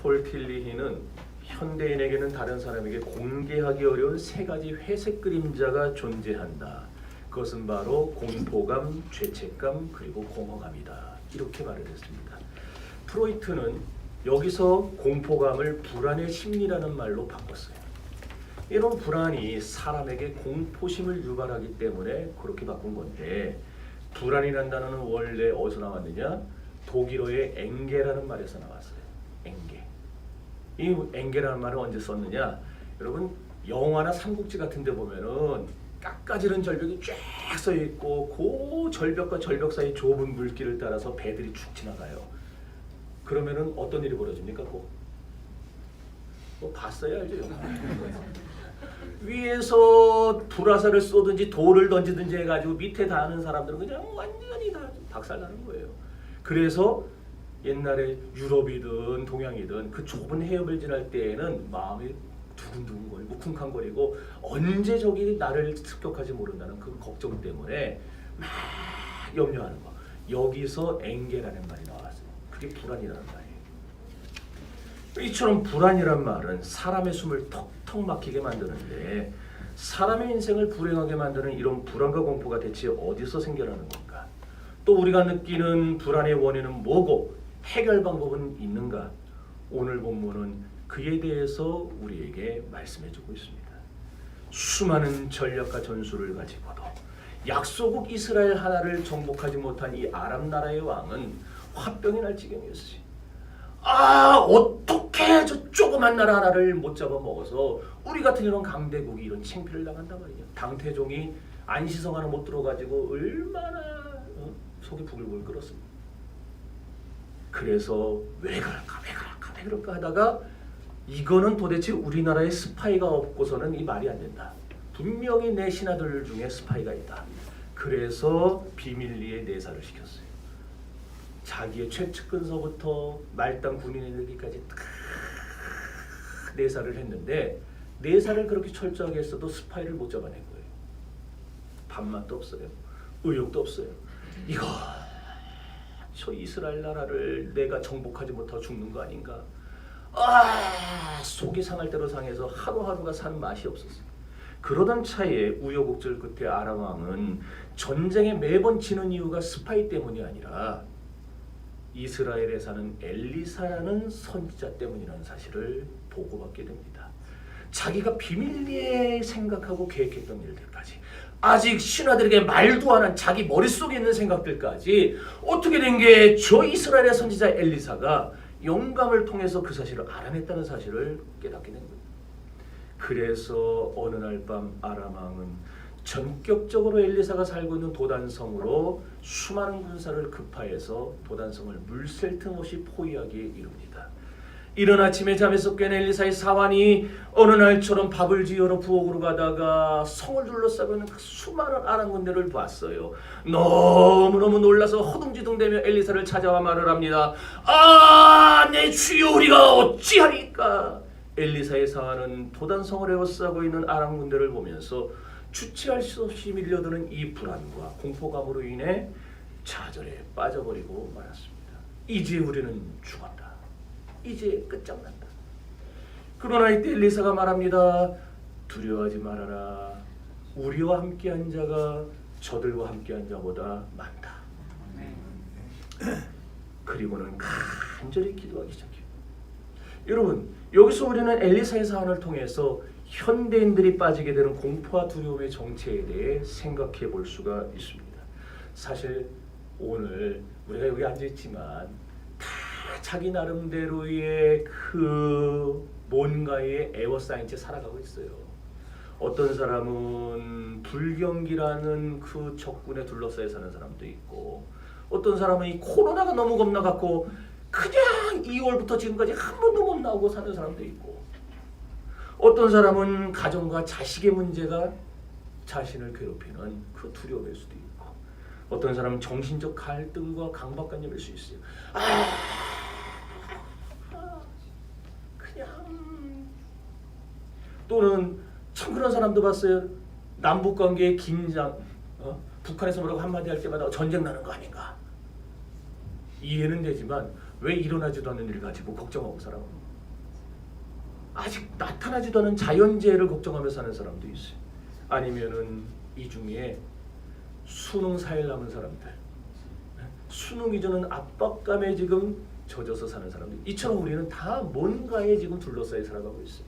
폴 틸리히는 현대인에게는 다른 사람에게 공개하기 어려운 세 가지 회색 그림자가 존재한다. 그것은 바로 공포감, 죄책감, 그리고 공허감이다. 이렇게 말을 했습니다. 프로이트는 여기서 공포감을 불안의 심리라는 말로 바꿨어요. 이런 불안이 사람에게 공포심을 유발하기 때문에 그렇게 바꾼 건데, 불안이라는 단어는 원래 어디서 나왔느냐? 독일어의 엥게라는 말에서 나왔어요. 엥게. 이 엥게라는 말을 언제 썼느냐? 여러분 영화나 삼국지 같은 데 보면은 깎아지른 절벽이 쫙 서 있고 그 절벽과 절벽 사이 좁은 물길을 따라서 배들이 쭉 지나가요. 그러면은 어떤 일이 벌어집니까? 뭐 봤어야 알죠, 영화. 위에서 불화살을 쏘든지 돌을 던지든지 해가지고 밑에 닿는 사람들은 그냥 완전히 다 박살나는 거예요. 그래서 옛날에 유럽이든 동양이든 그 좁은 해협을 지날 때에는 마음이 두근두근거리고 쿵쾅거리고 언제 적이 나를 습격할지 모른다는 그 걱정 때문에 막 염려하는 거. 여기서 엥게라는 말이 나왔어요. 그게 불안이라는 말이에요. 이처럼 불안이란 말은 사람의 숨을 턱턱 막히게 만드는데, 사람의 인생을 불행하게 만드는 이런 불안과 공포가 대체 어디서 생겨나는 건가? 또 우리가 느끼는 불안의 원인은 뭐고 해결 방법은 있는가? 오늘 본문은 그에 대해서 우리에게 말씀해주고 있습니다. 수많은 전략과 전술을 가지고도 약소국 이스라엘 하나를 정복하지 못한 이 아람 나라의 왕은 화병이 날 지경이었어요. 어떻게 저 조그만 나라 하나를 못 잡아먹어서 우리 같은 이런 강대국이 이런 창피를 당한단 말이냐. 당태종이 안시성 하나 못 들어가지고 얼마나 속이 부글부글 끓었습니다. 그래서 왜 그럴까 하다가 이거는 도대체 우리나라에 스파이가 없고서는 이 말이 안 된다. 분명히 내 신하들 중에 스파이가 있다. 그래서 비밀리에 내사를 시켰어요. 자기의 최측근서부터 말단 군인에게까지 다 내사를 했는데, 내사를 그렇게 철저하게 했어도 스파이를 못 잡아낸 거예요. 밥맛도 없어요. 의욕도 없어요. 이거 저 이스라엘 나라를 내가 정복하지 못하고 죽는 거 아닌가? 속이 상할 대로 상해서 하루하루가 사는 맛이 없었어요. 그러던 차에 우여곡절 끝에 아람 왕은 전쟁에 매번 지는 이유가 스파이 때문이 아니라 이스라엘에 사는 엘리사라는 선지자 때문이라는 사실을 보고받게 됩니다. 자기가 비밀리에 생각하고 계획했던 일들까지, 아직 신하들에게 말도 안 한 자기 머릿속에 있는 생각들까지 어떻게 된 게 저 이스라엘의 선지자 엘리사가 영감을 통해서 그 사실을 알아냈다는 사실을 깨닫게 된 거예요. 그래서 어느 날 밤 아람 왕은 전격적으로 엘리사가 살고 있는 도단성으로 수많은 군사를 급파해서 도단성을 물샐 틈 없이 포위하기에 이릅니다. 이른 아침에 잠에서 깬 엘리사의 사환이 어느 날처럼 밥을 지으러 부엌으로 가다가 성을 둘러싸고 있는 그 수많은 아람 군대를 봤어요. 너무너무 놀라서 허둥지둥대며 엘리사를 찾아와 말을 합니다. 내 주여, 우리가 어찌하리까? 엘리사의 사환은 도단성을 에워싸고 있는 아람 군대를 보면서 주체할 수 없이 밀려드는 이 불안과 공포감으로 인해 좌절에 빠져버리고 말았습니다. 이제 우리는 죽었다. 이제 끝장난다. 그러나 이때 엘리사가 말합니다. 두려워하지 말아라. 우리와 함께한 자가 저들과 함께한 자보다 많다. 그리고는 간절히 기도하기 시작해요. 여러분, 여기서 우리는 엘리사의 사안을 통해서 현대인들이 빠지게 되는 공포와 두려움의 정체에 대해 생각해 볼 수가 있습니다. 사실 오늘 우리가 여기 앉아있지만 다 자기 나름대로의 그 뭔가에 에워싸인 채 살아가고 있어요. 어떤 사람은 불경기라는 그 적군에 둘러싸여 사는 사람도 있고, 어떤 사람은 이 코로나가 너무 겁나갖고 그냥 2월부터 지금까지 한 번도 못 나오고 사는 사람도 있고, 어떤 사람은 가정과 자식의 문제가 자신을 괴롭히는 그 두려움일 수도 있고, 어떤 사람은 정신적 갈등과 강박관념일 수 있어요. 그냥 또는 참 그런 사람도 봤어요. 남북관계의 긴장, 북한에서 뭐라고 한마디 할 때마다 전쟁 나는 거 아닌가? 이해는 되지만 왜 일어나지도 않는 일 가지고 걱정하고 살아? 아직 나타나지도 않은 자연재해를 걱정하며 사는 사람도 있어요. 아니면은 이 중에 수능 4일 남은 사람들, 수능이 주는 압박감에 지금 젖어서 사는 사람들, 이처럼 우리는 다 뭔가에 지금 둘러싸여 살아가고 있어요.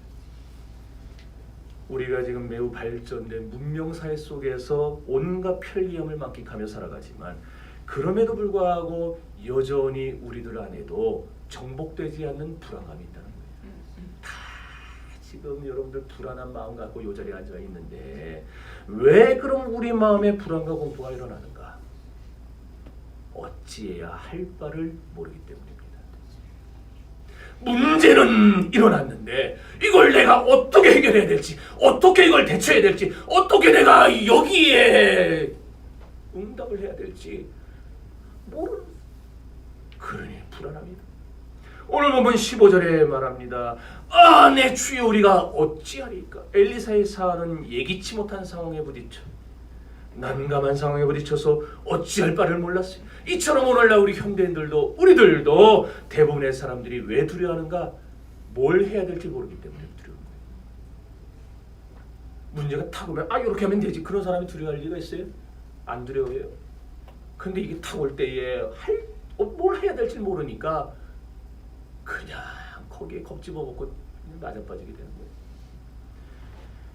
우리가 지금 매우 발전된 문명사회 속에서 온갖 편리함을 만끽하며 살아가지만 그럼에도 불구하고 여전히 우리들 안에도 정복되지 않는 불안감이 있다는 거예요. 다 지금 여러분들 불안한 마음 갖고 이 자리에 앉아 있는데 왜 그럼 우리 마음에 불안과 공포가 일어나는가? 어찌해야 할 바를 모르기 때문입니다. 문제는 일어났는데 이걸 내가 어떻게 해결해야 될지, 어떻게 이걸 대처해야 될지, 어떻게 내가 여기에 응답을 해야 될지 모르는, 그러니 불안합니다. 오늘 보면 15절에 말합니다. 아, 내 주여 우리가 어찌하리까? 엘리사의 사안은 예기치 못한 상황에 부딪혀 난감한 상황에 부딪혀서 어찌할 바를 몰랐어요. 이처럼 오늘날 우리 현대인들도 우리들도 대부분의 사람들이 왜 두려워하는가? 뭘 해야 될지 모르기 때문에 두려운 거예요. 문제가 탁 오면 아 이렇게 하면 되지, 그런 사람이 두려워할 리가 있어요? 안 두려워해요. 근데 이게 탁 올 때에 뭘 해야 될지 모르니까 그냥 거기에 겁집어먹고 낮아빠지게 되는 거예요.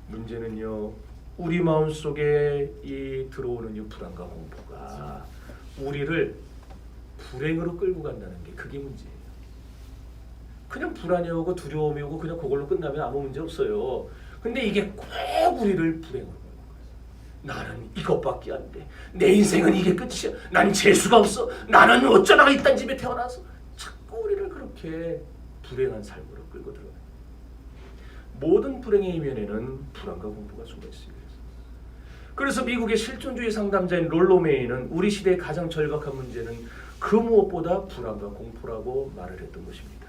문제는요, 우리 마음속에 이 들어오는 이 불안과 공포가 우리를 불행으로 끌고 간다는 게 그게 문제예요. 그냥 불안이 오고 두려움이 오고 그냥 그걸로 끝나면 아무 문제 없어요. 근데 이게 꼭 우리를 불행으로 끌고 가요. 나는 이것밖에 안 돼. 내 인생은 이게 끝이야. 난 재수가 없어. 나는 어쩌다가 이딴 집에 태어나서. 자꾸 우리를 그렇게 불행한 삶으로 끌고 들어가요. 모든 불행의 이면에는 불안과 공포가 숨어 있습니다. 그래서 미국의 실존주의 상담자인 롤로 메이는 우리 시대의 가장 절박한 문제는 그 무엇보다 불안과 공포라고 말을 했던 것입니다.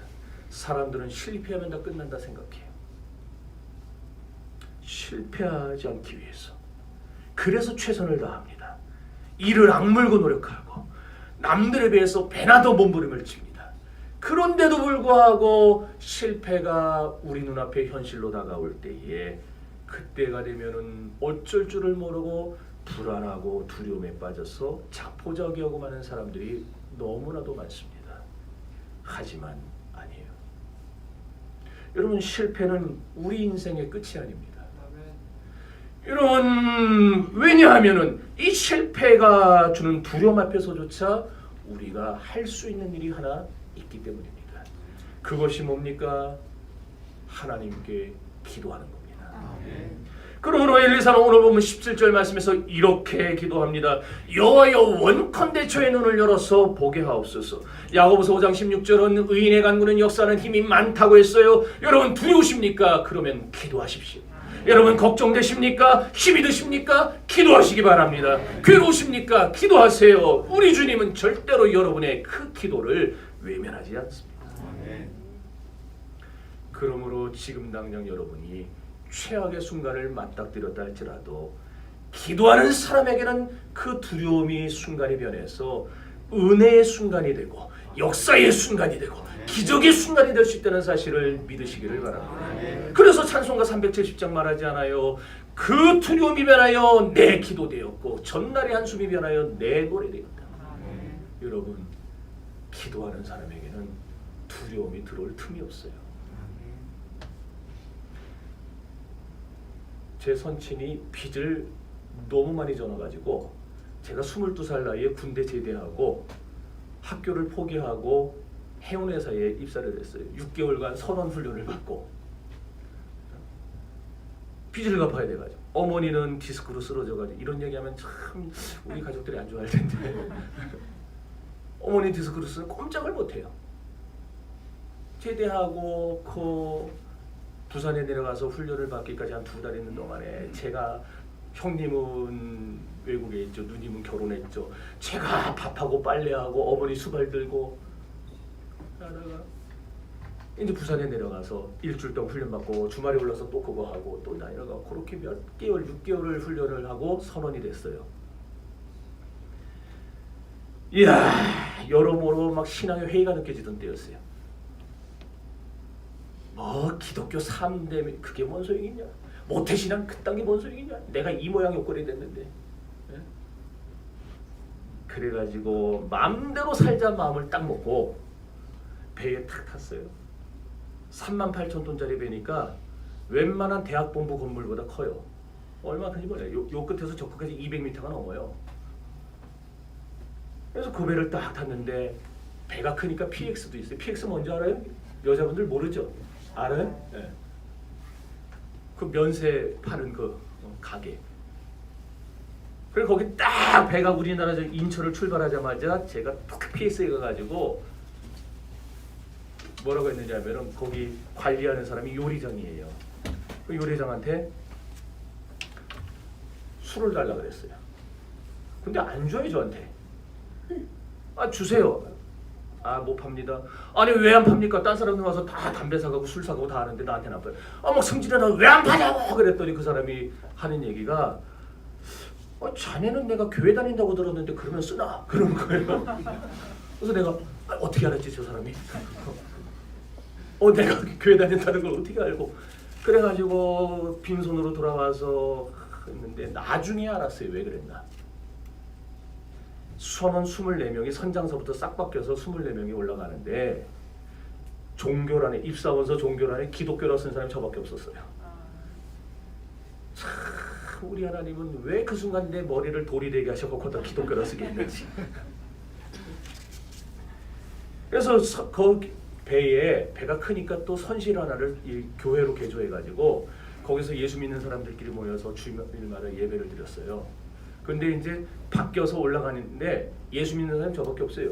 사람들은 실패하면 다 끝난다 생각해요. 실패하지 않기 위해서 그래서 최선을 다합니다. 이를 악물고 노력하고 남들에 비해서 배나 더 몸부림을 칩니다. 그런데도 불구하고 실패가 우리 눈앞에 현실로 다가올 때에 그때가 되면은 어쩔 줄을 모르고 불안하고 두려움에 빠져서 자포자기하고 많은 사람들이 너무나도 많습니다. 하지만 아니에요. 여러분, 실패는 우리 인생의 끝이 아닙니다. 여러분, 왜냐하면은 이 실패가 주는 두려움 앞에서조차 우리가 할 수 있는 일이 하나 있기 때문입니다. 그것이 뭡니까? 하나님께 기도하는 겁니다. 그러므로 엘리사는 오늘 보면 17절 말씀에서 이렇게 기도합니다. 여호와여, 원컨대 저의 눈을 열어서 보게 하옵소서. 야고보서 5장 16절은 의인의 간구는 역사하는 힘이 많다고 했어요. 여러분, 두려우십니까? 그러면 기도하십시오. 여러분, 걱정되십니까? 힘이 드십니까? 기도하시기 바랍니다. 괴로우십니까? 기도하세요. 우리 주님은 절대로 여러분의 그 기도를 외면하지 않습니다. 그러므로 지금 당장 여러분이 최악의 순간을 맞닥뜨렸다 할지라도 기도하는 사람에게는 그 두려움이 순간이 변해서 은혜의 순간이 되고 역사의 순간이 되고 기적의 순간이 될 수 있다는 사실을 믿으시기를 바랍니다. 그래서 찬송가 370장 말하지 않아요? 그 두려움이 변하여 내 기도 되었고 전날의 한숨이 변하여 내 노래 되었다. 여러분, 기도하는 사람에게는 두려움이 들어올 틈이 없어요. 제 선친이 빚을 너무 많이 져놔가지고 제가 22살 나이에 군대 제대하고 학교를 포기하고 해운회사에 입사를 했어요. 6개월간 선원 훈련을 받고 빚을 갚아야 돼가지고 어머니는 디스크로 쓰러져가지고 이런 얘기하면 참 우리 가족들이 안 좋아할 텐데 어머니 디스크로 쓰면 꼼짝을 못해요. 제대하고 부산에 내려가서 훈련을 받기까지 한 2달 있는 동안에 제가 형님은 외국에 있죠. 누님은 결혼했죠. 제가 밥하고 빨래하고 어머니 수발 들고 하다가 이제 부산에 내려가서 일주일 동안 훈련 받고 주말에 올라서 또 그거 하고 또 내려가고 그렇게 몇 개월, 6개월을 훈련을 하고 선원이 됐어요. 이야, 여러모로 막 신앙의 회의가 느껴지던 때였어요. 뭐 기독교 3대 그게 뭔 소용이냐? 모태신앙 그딴 게 뭔 소용이냐? 내가 이 모양 요꼴이 됐는데. 예? 그래가지고 마음대로 살자 마음을 딱 먹고 배에 탁 탔어요. 38,000톤짜리 배니까 웬만한 대학본부 건물보다 커요. 얼마 큰지 몰라요. 요 끝에서 저 끝까지 200m가 넘어요. 그래서 그 배를 딱 탔는데 배가 크니까 PX도 있어요. PX 뭔지 알아요? 여자분들 모르죠? 알아요? 네. 그 면세 파는 그 가게. 그리고 거기 딱 배가 우리나라 인천을 출발하자마자 제가 딱 PX에 가가지고 뭐라고 했느냐 하면은 거기 관리하는 사람이 요리장이에요. 그 요리장한테 술을 달라 그랬어요. 근데 안 줘요 저한테. 아 주세요. 아 못 팝니다. 아니 왜 안 팝니까? 딴 사람들 와서 다 담배 사가고 술 사가고 다 하는데 나한테는 안 파요. 아뭐 승진하다 왜 안 파냐고 그랬더니 그 사람이 하는 얘기가 자네는 내가 교회 다닌다고 들었는데 그러면 쓰나? 그러는 거예요. 그래서 내가 어떻게 알았지 저 사람이? 내가 교회 다닌다는 걸 어떻게 알고? 그래가지고 빈손으로 돌아와서 했는데 나중에 알았어요. 왜 그랬나? 선원 24명이 선장서부터 싹 바뀌어서 24명이 올라가는데 종교란에 입사원서 종교란에 기독교라 쓴 사람이 저밖에 없었어요. 참 우리 하나님은 왜 그 순간 내 머리를 돌이 되게 하셔서 거기다 기독교라 쓰게 했는지. 그래서 그 배가 크니까 또 선실 하나를 이 교회로 개조해가지고 거기서 예수 믿는 사람들끼리 모여서 주일마다 예배를 드렸어요. 근데 이제 바뀌어서 올라가는데 예수 믿는 사람이 저밖에 없어요.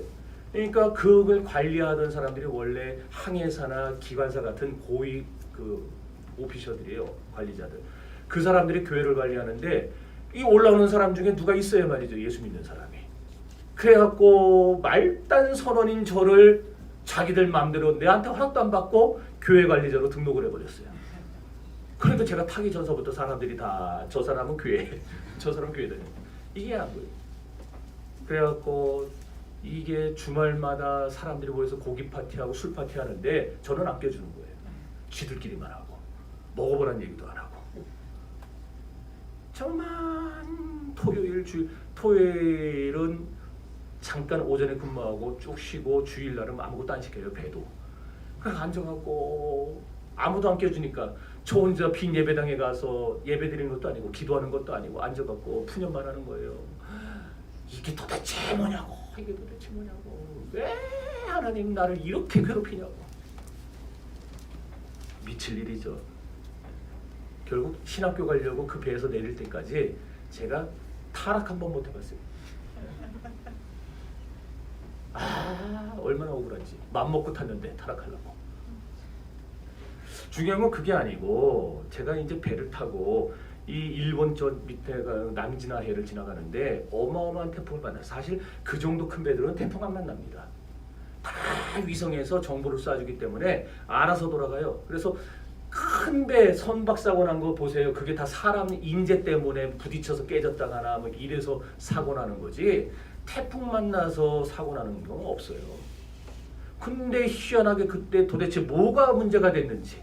그러니까 그걸 관리하던 사람들이 원래 항해사나 기관사 같은 고위 그 오피셔들이에요. 관리자들. 그 사람들이 교회를 관리하는데 이 올라오는 사람 중에 누가 있어야 말이죠. 예수 믿는 사람이. 그래갖고 말단 선원인 저를 자기들 마음대로 내한테 허락도 안 받고 교회 관리자로 등록을 해버렸어요. 그래도 제가 타기 전서부터 사람들이 다 저 사람은 교회, 저 사람 교회 다녀. 이게 안 보여요. 그래갖고 이게 주말마다 사람들이 모여서 고기 파티하고 술 파티하는데 저는 아껴주는 거예요. 지들끼리만 하고 먹어보란 얘기도 안 하고. 정말 토요일은 잠깐 오전에 근무하고 쭉 쉬고 주일날은 아무것도 안 시켜요. 배도. 그래서 앉아갖고 아무도 안 껴주니까 저 혼자 빈 예배당에 가서 예배 드리는 것도 아니고 기도하는 것도 아니고 앉아갖고 푸념만 하는 거예요. 이게 도대체 뭐냐고. 이게 도대체 뭐냐고. 왜 하나님 나를 이렇게 괴롭히냐고. 미칠 일이죠. 결국 신학교 가려고 그 배에서 내릴 때까지 제가 타락 한 번 못 해봤어요. 얼마나 억울한지. 맘먹고 탔는데 타락하려고. 중요한 건 그게 아니고 제가 이제 배를 타고 이 일본 저 밑에가 남진아해를 지나가는데 어마어마한 태풍을 만나요. 사실 그 정도 큰 배들은 태풍 안 만납니다. 다 위성에서 정보를 쏴주기 때문에 알아서 돌아가요. 그래서 큰 배 선박 사고 난 거 보세요. 그게 다 사람 인재 때문에 부딪혀서 깨졌다거나 뭐 이래서 사고 나는 거지 태풍 만나서 사고 나는 경우는 없어요. 근데 희한하게 그때 도대체 뭐가 문제가 됐는지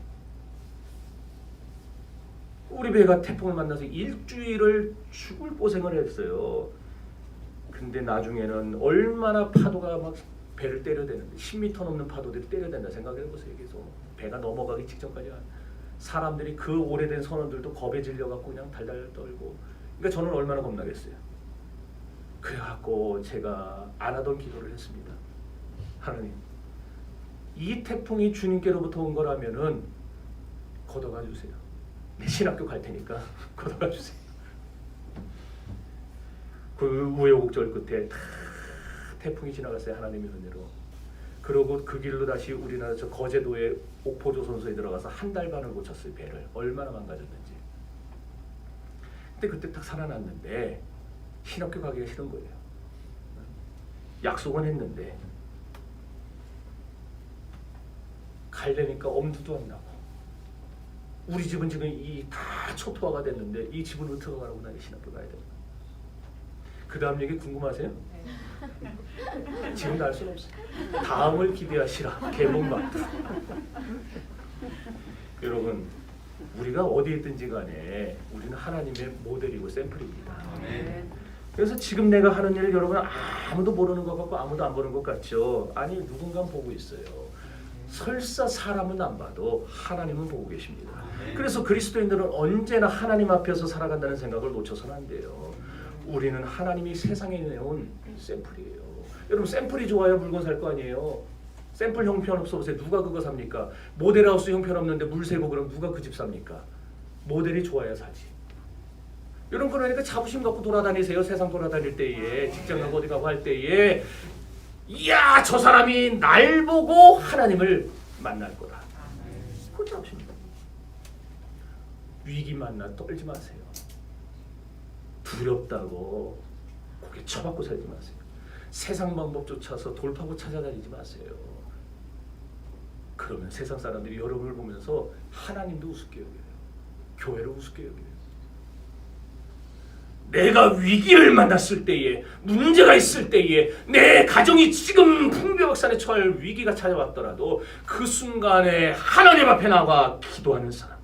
우리 배가 태풍을 만나서 일주일을 죽을 고생을 했어요. 근데 나중에는 얼마나 파도가 막 배를 때려대는데 10m 넘는 파도들이 때려댄다 생각해보세요. 계속 배가 넘어가기 직전까지 사람들이 그 오래된 선원들도 겁에 질려갖고 그냥 달달 떨고. 그러니까 저는 얼마나 겁나겠어요. 그래갖고 제가 안 하던 기도를 했습니다. 하나님, 이 태풍이 주님께로부터 온 거라면은 걷어가 주세요. 내 신학교 갈 테니까 걷어가 주세요. 그 우여곡절 끝에 다 태풍이 지나갔어요. 하나님의 은혜로. 그러고 그 길로 다시 우리나라 저 거제도의 옥포조선소에 들어가서 한 달 반을 고쳤어요. 배를. 얼마나 망가졌는지. 근데 그때 딱 살아났는데 신학교 가기가 싫은 거예요. 약속은 했는데 가려니까 엄두도 안 나고. 우리 집은 지금 이 다 초토화가 됐는데 이 집은 어떻게 가라고 나 신학교 가야 됩니다. 그 다음 얘기 궁금하세요? 지금 알 수는 없어요. 다음을 기대하시라. 개봉만. 여러분, 우리가 어디에 있든지 간에 우리는 하나님의 모델이고 샘플입니다. 그래서 지금 내가 하는 일을 여러분 아무도 모르는 것 같고 아무도 안 보는 것 같죠? 아니, 누군가 보고 있어요. 설사 사람은 안 봐도 하나님은 보고 계십니다. 그래서 그리스도인들은 언제나 하나님 앞에서 살아간다는 생각을 놓쳐서는 안 돼요. 우리는 하나님이 세상에 내온 샘플이에요. 여러분, 샘플이 좋아야 물건 살 거 아니에요. 샘플 형편없어 보세요. 누가 그거 삽니까? 모델하우스 형편없는데 물 새고 그럼 누가 그 집 삽니까? 모델이 좋아야 사지. 여러분, 그러니까 자부심 갖고 돌아다니세요. 세상 돌아다닐 때에, 직장 가고 어디 가고 할 때에, 이야, 저 사람이 날 보고 하나님을 만날 거다. 그거 자부심입니다. 위기 만나 떨지 마세요. 두렵다고 고개 쳐박고 살지 마세요. 세상 방법 쫓아서 돌파구 찾아다니지 마세요. 그러면 세상 사람들이 여러분을 보면서 하나님도 우습게 여겨요. 교회를 우습게 여겨요. 내가 위기를 만났을 때에, 문제가 있을 때에, 내 가정이 지금 풍비박산에 처할 위기가 찾아왔더라도 그 순간에 하나님 앞에 나가 기도하는 사람,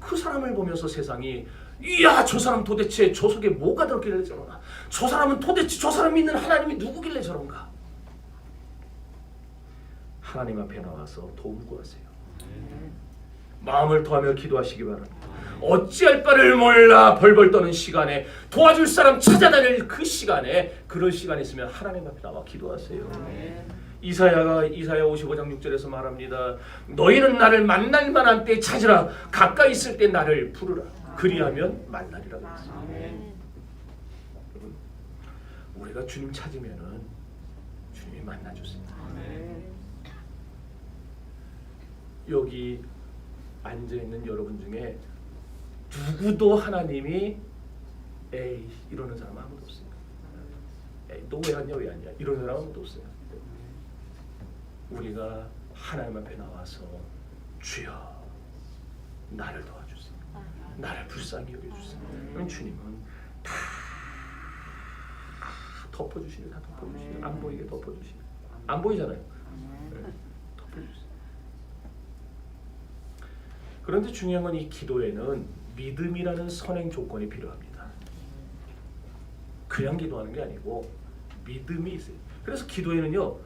그 사람을 보면서 세상이 이야, 저 사람 도대체 저 속에 뭐가 들었길래 저러나, 저 사람은 도대체 저 사람 믿는 하나님이 누구길래 저런가. 하나님 앞에 나와서 도움 구하세요. 마음을 더하며 기도하시기 바랍니다. 어찌할 바를 몰라 벌벌 떠는 시간에, 도와줄 사람 찾아다닐 그 시간에, 그럴 시간이 있으면 하나님 앞에 나와 기도하세요. 이사야 55장 6절에서 말합니다. 너희는 나를 만날 만한 때에 찾으라. 가까이 있을 때 나를 부르라. 그리하면 만나리라 그랬어요. 여러분, 우리가 주님 찾으면은 주님이 만나주세요. 여기 앉아있는 여러분 중에 누구도 하나님이 에이 이러는 사람 아무도 없어요. 에이 너 왜 왔냐 왜 왔냐 이러는 사람 아무도 없어요. 우리가 하나님 앞에 나와서 주여 나를 도와주세요. 나를 불쌍히 여겨주세요. 그럼 주님은 다 덮어주시는, 다 덮어주시는, 안 보이게 덮어주시는. 안 보이잖아요. 네, 덮어주세요. 그런데 중요한 건 이 기도에는 믿음이라는 선행 조건이 필요합니다. 그냥 기도하는 게 아니고 믿음이 있어요. 그래서 기도에는요,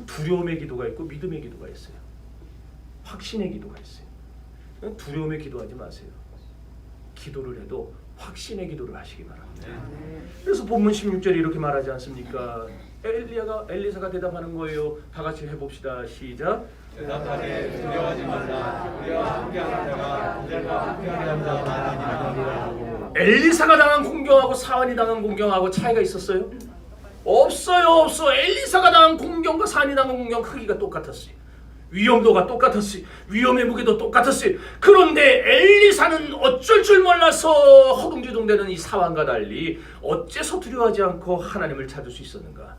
두려움의 기도가 있고 믿음의 기도가 있어요. 확신의 기도가 있어요. 두려움의 기도하지 마세요. 기도를 해도 확신의 기도를 하시기 바랍니다. 그래서 본문 16절에 이렇게 말하지 않습니까? 엘리사가 대답하는 거예요. 다 같이 해봅시다. 시작. 대답하되 두려워하지 말라. 우리와 함께하는 자가 그들과 함께하는 자가 아니니라. 엘리사가 당한 공경하고 사안이 당한 공경하고 차이가 있었어요? 없어요. 엘리사가 당한 공경과 사안이 당한 공경 크기가 똑같았어요. 위험도가 똑같았어요. 위험의 무게도 똑같았어요. 그런데 엘리사는 어쩔 줄 몰라서 허둥지둥대는 이 사안과 달리 어째서 두려워하지 않고 하나님을 찾을 수 있었는가?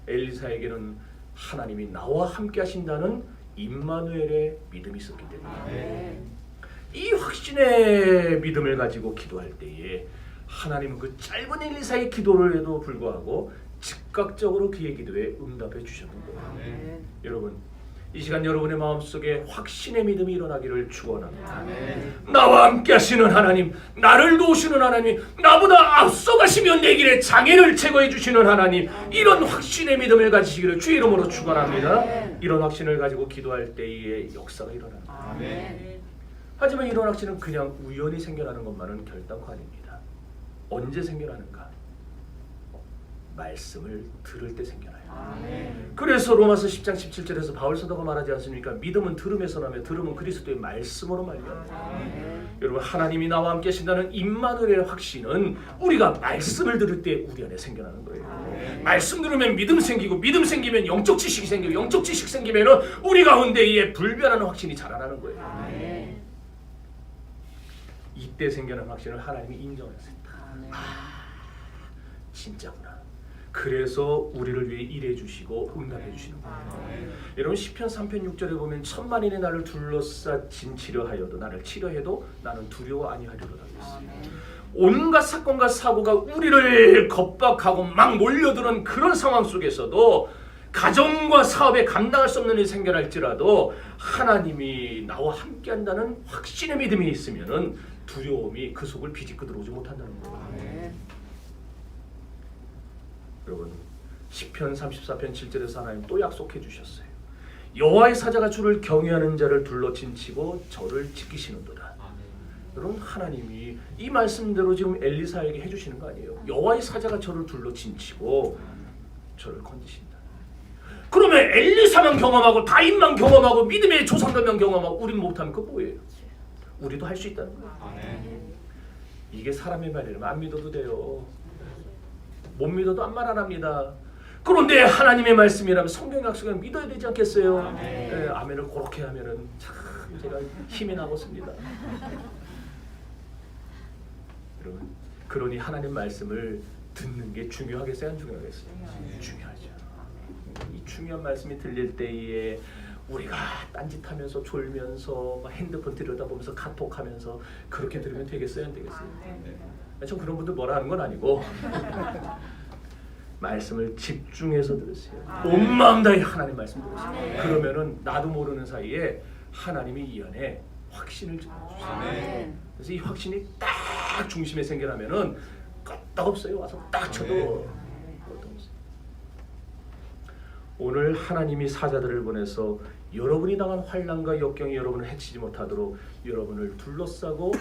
엘리사에게는 하나님이 나와 함께 하신다는 임마누엘의 믿음이 있었기 때문에 이 확신의 믿음을 가지고 기도할 때에 하나님은 그 짧은 엘리사의 기도를에도 불구하고 즉각적으로 그의 기도에 응답해 주셨는 거예요. 여러분, 이 시간 여러분의 마음속에 확신의 믿음이 일어나기를 축원합니다. 나와 함께 하시는 하나님, 나를 도우시는 하나님, 나보다 앞서가시며 내 길에 장애를 제거해 주시는 하나님, 이런 확신의 믿음을 가지시기를 주의 이름으로 축원합니다. 이런 확신을 가지고 기도할 때에 역사가 일어납니다. 하지만 이런 확신은 그냥 우연히 생겨나는 것만은 결단코 아닙니다. 언제 생겨나는가? 말씀을 들을 때 생겨나요. 그래서 로마서 10장 17절에서 바울 사도가 말하지 않습니까? 믿음은 들음에서 나며 들음은 그리스도의 말씀으로 말미암아. 여러분, 하나님이 나와 함께 하신다는 임마누엘의 확신은 우리가 말씀을 들을 때 우리 안에 생겨나는 거예요. 말씀 들으면 믿음 생기고, 믿음 생기면 영적 지식이 생기고, 영적 지식 생기면 우리 가운데에 불변하는 확신이 자라나는 거예요. 이때 생겨난 확신을 하나님이 인정하셨습니다. 진짜구나. 그래서 우리를 위해 일해 주시고 응답해 주시는 거예요. 여러분, 시편 3편 6절에 보면 천만인의 나를 둘러싸 진치려 하여도, 나를 치려해도 나는 두려워 아니하리로다 했어요. 온갖 사건과 사고가 우리를 겁박하고 막 몰려드는 그런 상황 속에서도 가정과 사업에 감당할 수 없는 일이 생겨날지라도 하나님이 나와 함께한다는 확신의 믿음이 있으면은 두려움이 그 속을 비집고 들어오지 못한다는 거예요. 여러분 시편 34편 7절에서 하나님 또 약속해 주셨어요. 여호와의 사자가 주를 경외하는 자를 둘러친치고 저를 지키시는도다. 여러분 하나님이 이 말씀대로 지금 엘리사에게 해주시는 거 아니에요. 여호와의 사자가 저를 둘러친치고 저를 건지신다. 그러면 엘리사만 경험하고 다윗만 경험하고 믿음의 조상들만 경험하고 우리는 못하면 그거 뭐예요? 우리도 할 수 있다는 거예요. 이게 사람의 말이라면 안 믿어도 돼요. 못 믿어도 아무 말 안 합니다. 그런데 하나님의 말씀이라면 성경 약속을 믿어야 되지 않겠어요? 아멘. 아멘을 그렇게 하면은 참 제가 힘이 나겠습니다. 여러분, 그러니 하나님 말씀을 듣는 게 중요하겠어요, 안 중요하겠어요? 중요하죠. 이 중요한 말씀이 들릴 때에 우리가 딴짓하면서 졸면서 막 핸드폰 들여다보면서 카톡하면서 그렇게 들으면 되겠어요, 안 되겠어요? 전 그런 분들 뭐라 하는 건 아니고 말씀을 집중해서 들으세요. 온 마음 다해 하나님 말씀 들으세요. 그러면은 나도 모르는 사이에 하나님이 이 안에 확신을 주세요. 그래서 이 확신이 딱 중심에 생겨나면은 끄떡없어요. 와서 딱 쳐도 끄떡없어요. 오늘 하나님이 사자들을 보내서 여러분이 당한 환난과 역경이 여러분을 해치지 못하도록 여러분을 둘러싸고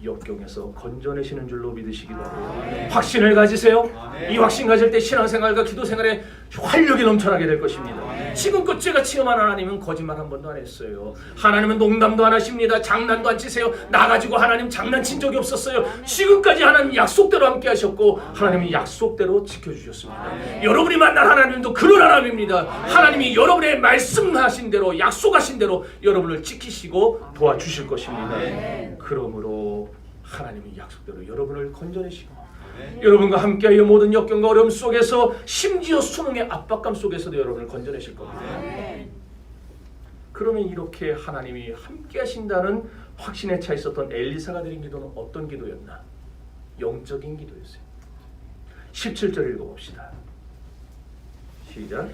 역경에서 건져내시는 줄로 믿으시기 바랍니다. 확신을 가지세요. 이 확신 가질 때 신앙생활과 기도생활에 활력이 넘쳐나게 될 것입니다. 지금껏 제가 체험한 하나님은 거짓말 한 번도 안 했어요. 하나님은 농담도 안 하십니다. 장난도 안 치세요. 나 가지고 하나님 장난친 적이 없었어요. 지금까지 하나님 약속대로 함께 하셨고 하나님이 약속대로 지켜주셨습니다. 여러분이 만난 하나님도 그런 하나님입니다. 하나님이 여러분의 말씀하신 대로 약속하신 대로 여러분을 지키시고 도와주실 것입니다. 그러므로 하나님의 약속대로 여러분을 건져내시고 여러분과 함께하여 모든 역경과 어려움 속에서 심지어 수능의 압박감 속에서도 여러분을 건져내실 겁니다. 그러면 이렇게 하나님이 함께하신다는 확신에 차 있었던 엘리사가 드린 기도는 어떤 기도였나? 영적인 기도였어요. 17절 읽어봅시다. 시작.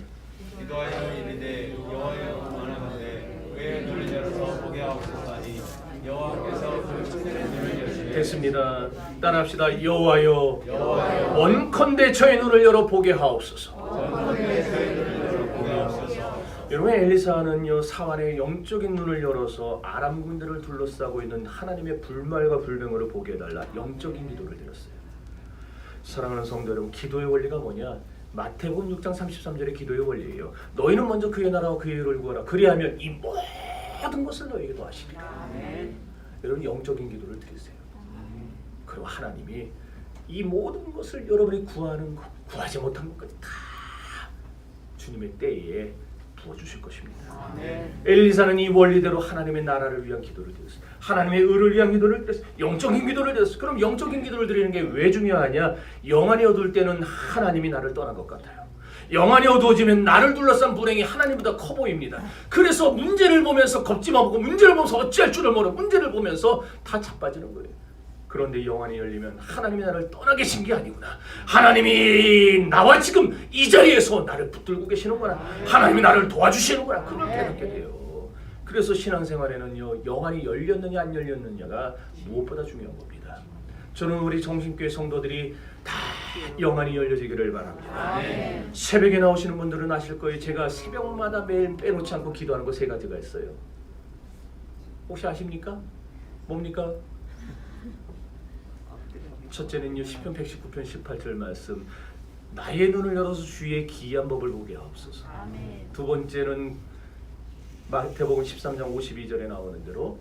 기도하여 이르되 여호와여 원하건대 왜 눈을 열어서 보게 하옵소서니 여호와께서 그 천년의 눈을 여시되 됐습니다. 따라합시다. 여호와여 원컨대 저의 눈을 열어 보게 하옵소서. 여러분 엘리사는요 사환의 영적인 눈을 열어서 아람 군대를 둘러싸고 있는 하나님의 불말과 불병을 보게 해달라 영적인 기도를 드렸어요. 사랑하는 성도 여러분, 기도의 원리가 뭐냐? 마태복음 6장 33절의 기도의 원리예요. 너희는 먼저 그의 나라와 그의 의를 구하라. 그리하면 이 모든 것을 너희에게 더하시리라. 여러분 영적인 기도를 드리세요. 그리고 하나님이 이 모든 것을 여러분이 구하는 것, 구하지 못한 것까지 다 주님의 때에 부어주실 것입니다. 엘리사는 이 원리대로 하나님의 나라를 위한 기도를 드렸어요. 하나님의 의를 위한 기도를 드렸어요. 영적인 기도를 드렸어요. 그럼 영적인 기도를 드리는 게 왜 중요하냐? 영안이 어두울 때는 하나님이 나를 떠난 것 같아요. 영안이 어두워지면 나를 둘러싼 불행이 하나님보다 커 보입니다. 그래서 문제를 보면서 겁지만 보고 문제를 보면서 어찌할 줄을 모르고 문제를 보면서 다 자빠지는 거예요. 그런데 영안이 열리면 하나님이 나를 떠나 계신 게 아니구나. 하나님이 나와 지금 이 자리에서 나를 붙들고 계시는구나. 하나님이 나를 도와주시는구나. 그걸 깨닫게 돼요. 그래서 신앙생활에는요 영안이 열렸느냐 안 열렸느냐가 무엇보다 중요한 겁니다. 저는 우리 정신교회 성도들이 다 영안이 열려지기를 바랍니다. 새벽에 나오시는 분들은 아실 거예요. 제가 새벽마다 매일 빼놓지 않고 기도하는 거 세 가지가 있어요. 혹시 아십니까? 뭡니까? 첫째는요 시편 119편 18절 말씀 나의 눈을 열어서 주의 기이한 법을 보게 하옵소서. 두 번째는 마태복음 13장 52절에 나오는 대로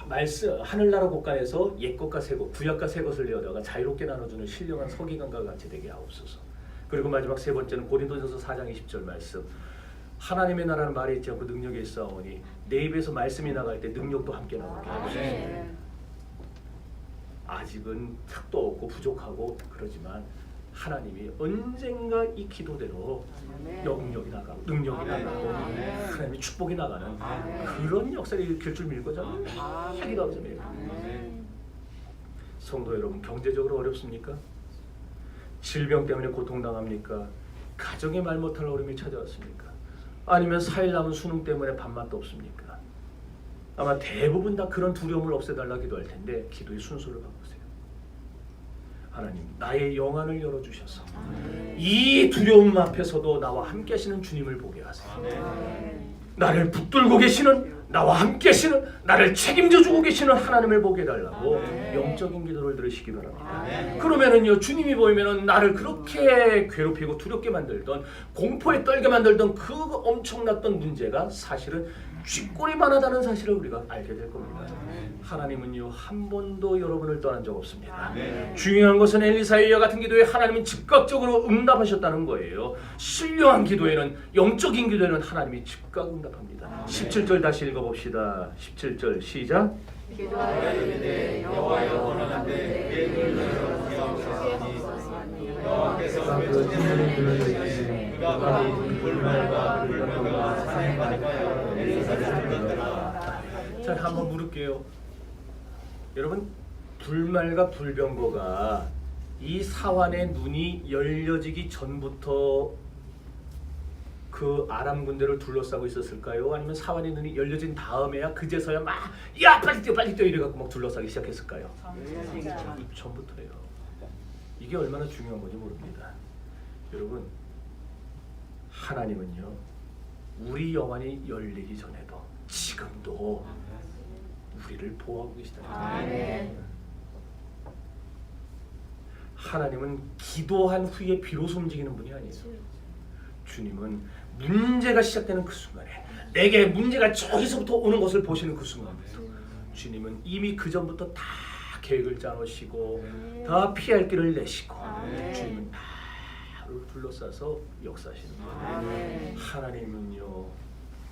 말씀 하늘나라 곳간에서 옛것과 새것 구약과 새것을 내어다가 자유롭게 나눠주는 신령한 서기관과 같이 되게 하옵소서. 그리고 마지막 세 번째는 고린도전서 4장 20절 말씀 하나님의 나라는 말에 있지 않고 능력에 있사오니 내 입에서 말씀이 나갈 때 능력도 함께 나오게 하옵소서. 아직은 탁도 없고 부족하고 그러지만 하나님이 언젠가 이 기도대로 영역이 나가고 능력이 나가고 하나님의 축복이 나가는 그런 역사를 일으킬 줄 믿고 저는 기도하면서 믿어요. 성도 여러분 경제적으로 어렵습니까? 질병 때문에 고통당합니까? 가정에 말 못할 어려움이 찾아왔습니까? 아니면 4일 남은 수능 때문에 밥맛도 없습니까? 아마 대부분 다 그런 두려움을 없애달라 기도할 텐데 기도의 순서를 바꾸세요. 하나님, 나의 영안을 열어주셔서 이 두려움 앞에서도 나와 함께 하시는 주님을 보게 하세요. 나를 붙들고 계시는, 나와 함께 하시는, 나를 책임져 주고 계시는 하나님을 보게 해달라고 영적인 기도를 들으시기 바랍니다. 그러면은요, 주님이 보이면은 나를 그렇게 괴롭히고 두렵게 만들던, 공포에 떨게 만들던 그 엄청났던 문제가 사실은 쥐꼬리만 하다는 사실을 우리가 알게 될 겁니다. 하나님은요, 한 번도 여러분을 떠난 적 없습니다. 중요한 것은 엘리사의 같은 기도에 하나님은 즉각적으로 응답하셨다는 거예요. 신령한 기도에는, 영적인 기도에는 하나님이 즉각 응답합니다. 17절 다시 읽어봅시다. 17절 시작. 기도하여 이르되 여호와여 원하건대 내 눈을 보게 하옵소서니 여호와께서 그 천년의 눈을 여시니 그가 바로 불말과 불병과 산에 가득하여 엘리사를 불렀더라. 자, 한번 물을게요. 여러분, 불말과 불병거가 이 사환의 눈이 열려지기 전부터 그 아람 군대를 둘러싸고 있었을까요? 아니면 사환의 눈이 열려진 다음에야 그제서야 막 야 빨리 뛰어 이래갖고 막 둘러싸기 시작했을까요? 전부터예요. 이게 얼마나 중요한 건지 모릅니다. 여러분, 하나님은요, 우리 영안이 열리기 전에도 지금도 우리를 보호하고 계시다는 거예요. 하나님은 기도한 후에 비로소 움직이는 분이 아니에요. 주님은 문제가 시작되는 그 순간에, 내게 문제가 저기서부터 오는 것을 보시는 그 순간부터 주님은 이미 그 전부터 다 계획을 짜놓으시고 다 피할 길을 내시고 주님은 나를 둘러싸서 역사하시는 거예요. 하나님은요,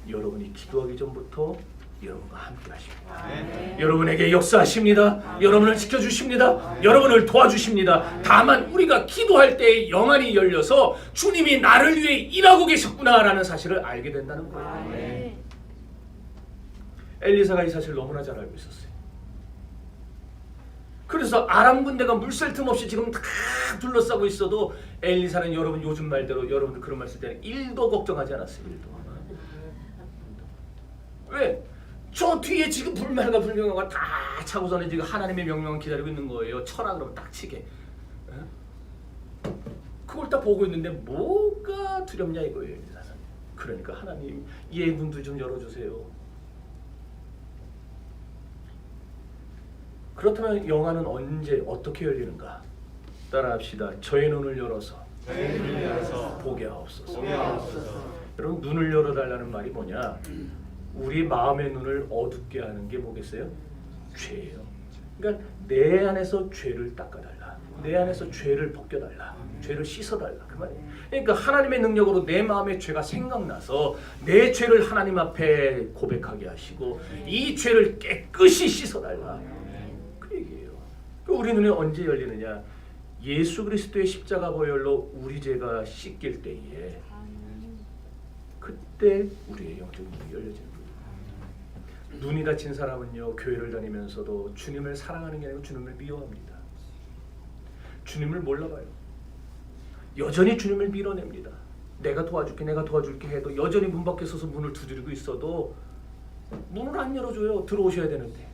여러분이 기도하기 전부터 여러분과 함께 하십니다. 여러분에게 역사하십니다. 여러분을 지켜주십니다. 여러분을 도와주십니다. 다만 우리가 기도할 때 영안이 열려서 주님이 나를 위해 일하고 계셨구나라는 사실을 알게 된다는 거예요. 엘리사가 이 사실을 너무나 잘 알고 있었어요. 그래서 아람 군대가 물샐 틈 없이 지금 다 둘러싸고 있어도 엘리사는 여러분 요즘 말대로 여러분들 그런 말 쓸 때는 1도 걱정하지 않았어요. 1도. 왜? 저 뒤에 지금 불말과 불병거가 다 차고서는 지금 하나님의 명령을 기다리고 있는 거예요. 쳐라 그러면 딱 치게. 그걸 딱 보고 있는데 뭐가 두렵냐 이거예요. 엘리사는. 그러니까 하나님, 얘 문도 좀 열어주세요. 그렇다면 영안은 언제 어떻게 열리는가? 따라합시다. 저의 눈을 열어서 보게 하옵소서. 여러분, 눈을 열어달라는 말이 뭐냐? 우리 마음의 눈을 어둡게 하는 게 뭐겠어요? 죄예요. 그러니까 내 안에서 죄를 닦아달라. 내 안에서 죄를 벗겨달라. 죄를 씻어달라. 그 말이에요. 그러니까 하나님의 능력으로 내 마음의 죄가 생각나서 내 죄를 하나님 앞에 고백하게 하시고 이 죄를 깨끗이 씻어달라. 그 얘기예요. 우리 눈이 언제 열리느냐? 예수 그리스도의 십자가 보혈로 우리 죄가 씻길 때에 그때 우리의 영적인 눈이 열려지는 거예요. 눈이 닫힌 사람은요, 교회를 다니면서도 주님을 사랑하는 게 아니고 주님을 미워합니다. 주님을 몰라봐요. 여전히 주님을 밀어냅니다. 내가 도와줄게 해도 여전히 문 밖에 서서 문을 두드리고 있어도 문을 안 열어줘요. 들어오셔야 되는데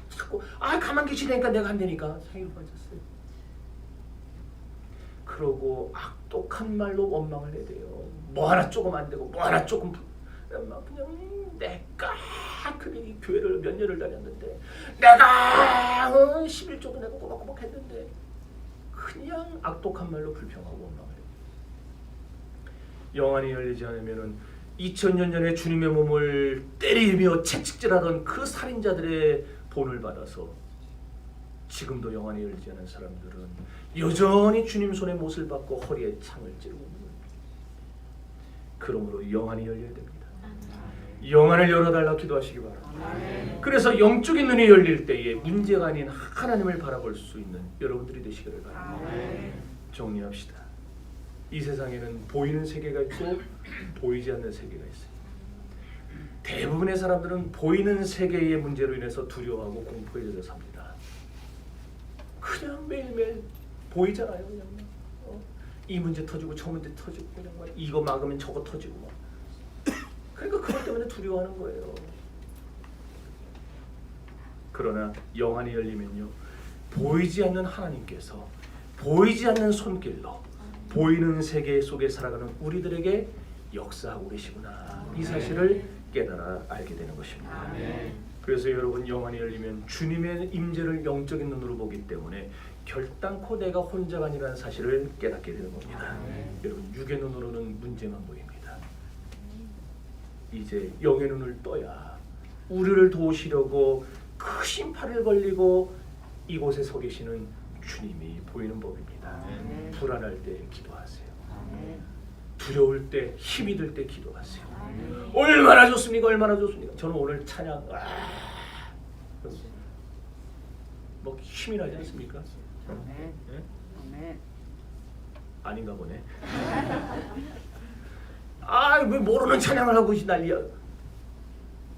자꾸 가만 계시니까 내가 안 되니까 사이로 빠졌어요. 그러고 악독한 말로 원망을 해대요. 뭐 하나 조금 안 되고 뭐 하나 조금 그냥 내가 이 교회를 몇 년을 다녔는데 내가 11조도 내고 꼬박꼬박 했는데 그냥 악독한 말로 불평하고 원망을 해요. 영안이 열리지 않으면은 2000년 전에 주님의 몸을 때리며 채찍질하던 그 살인자들의 본을 받아서 지금도 영안이 열리지 않은 사람들은 여전히 주님 손에 못을 받고 허리에 창을 찌르고 있는 거예요. 그러므로 영안이 열려야 됩니다. 영안을 열어달라 기도하시기 바랍니다. 그래서 영적인 눈이 열릴 때에 문제가 아닌 하나님을 바라볼 수 있는 여러분들이 되시기를 바랍니다. 정리합시다. 이 세상에는 보이는 세계가 있고 보이지 않는 세계가 있어요. 대부분의 사람들은 보이는 세계의 문제로 인해서 두려워하고 공포에 젖어 삽니다. 그냥 매일매일 보이잖아요. 그냥 이 문제 터지고 저 문제 터지고 그냥 막 이거 막으면 저거 터지고 막. 그러니까 그것 때문에 두려워하는 거예요. 그러나 영안이 열리면요, 보이지 않는 하나님께서 보이지 않는 손길로 보이는 세계 속에 살아가는 우리들에게 역사하고 계시구나, 이 사실을 깨달아 알게 되는 것입니다. 그래서 여러분, 영안이 열리면 주님의 임재를 영적인 눈으로 보기 때문에 결단코 내가 혼자가 아니라는 사실을 깨닫게 되는 겁니다. 여러분, 육의 눈으로는 문제만 보입니다. 이제 영의 눈을 떠야 우리를 도우시려고 크신 팔을 벌리고 이곳에 서 계시는 주님이 보이는 법입니다. 불안할 때 기도하세요. 두려울 때, 힘이 들 때 기도하세요. 얼마나 좋습니까? 얼마나 좋습니까? 저는 오늘 찬양 뭐 힘이 나지 않습니까? 네? 아닌가 보네. 왜 모르는 찬양을 하고 난리야.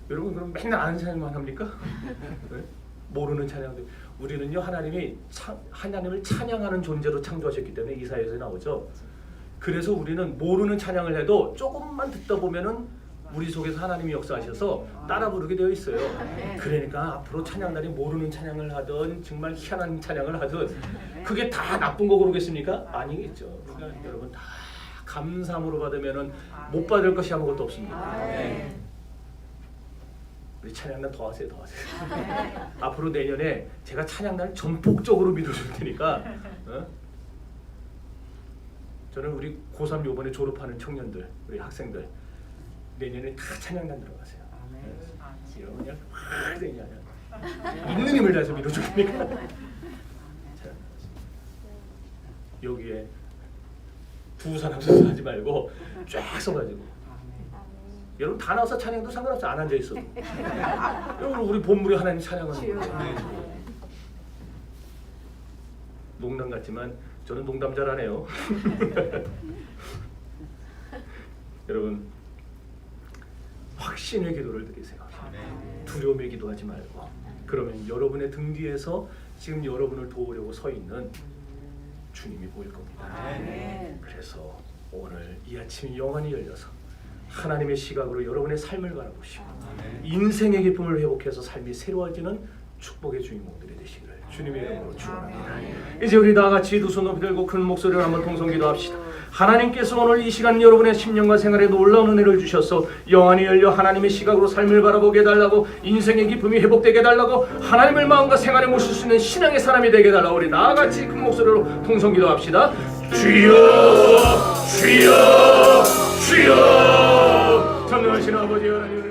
여러분, 그럼 맨날 아는 찬양만 합니까? 네? 모르는 찬양들. 우리는요, 하나님을 찬양하는 존재로 창조하셨기 때문에 이사야서에 나오죠. 그래서 우리는 모르는 찬양을 해도 조금만 듣다 보면은 우리 속에서 하나님이 역사하셔서 따라 부르게 되어 있어요. 그러니까 앞으로 찬양날이 모르는 찬양을 하든 정말 희한한 찬양을 하든 그게 다 나쁜 거 그러겠습니까? 아니겠죠. 그러니까 여러분, 다 감사함으로 받으면은 못 받을 것이 아무것도 없습니다. 우리 찬양날 더 하세요, 더 하세요. 앞으로 내년에 제가 찬양날 전폭적으로 밀어줄 테니까. 저는 우리 고3 요번에 졸업하는 청년들, 우리 학생들 내년에 다 찬양단 들어가세요. 여러분, 그냥 확 그냥 있는 힘을 다해서 밀어줄 테니까. 여기에 두 사람 서서 하지 말고 쫙 서가지고. 여러분, 다 나와서 찬양도 상관없어. 안 앉아 있어도. 여러분, 우리 본물이 하나님 찬양하는 거예요. 농담 같지만 저는 농담 잘하네요. 여러분, 확신의 기도를 드리세요. 두려움의 기도하지 말고. 그러면 여러분의 등 뒤에서 지금 여러분을 도우려고 서 있는 주님이 보일 겁니다. 그래서 오늘 이 아침 영안이 열려서 하나님의 시각으로 여러분의 삶을 바라보시고 인생의 기쁨을 회복해서 삶이 새로워지는 축복의 주인공들이 되시기를 주님의 이름으로 축원합니다. 이제 우리 다 같이 두 손 높이 들고 큰 목소리로 한번 통성 기도합시다. 하나님께서 오늘 이 시간 여러분의 심령과 생활에 놀라운 은혜를 주셔서 영안이 열려 하나님의 시각으로 삶을 바라보게 해달라고, 인생의 기쁨이 회복되게 해달라고, 하나님을 마음과 생활에 모실 수 있는 신앙의 사람이 되게 해달라고 우리 다 같이 큰 목소리로 통성 기도합시다. 주여, 주여, 주여. 전능하신 아버지 하나님,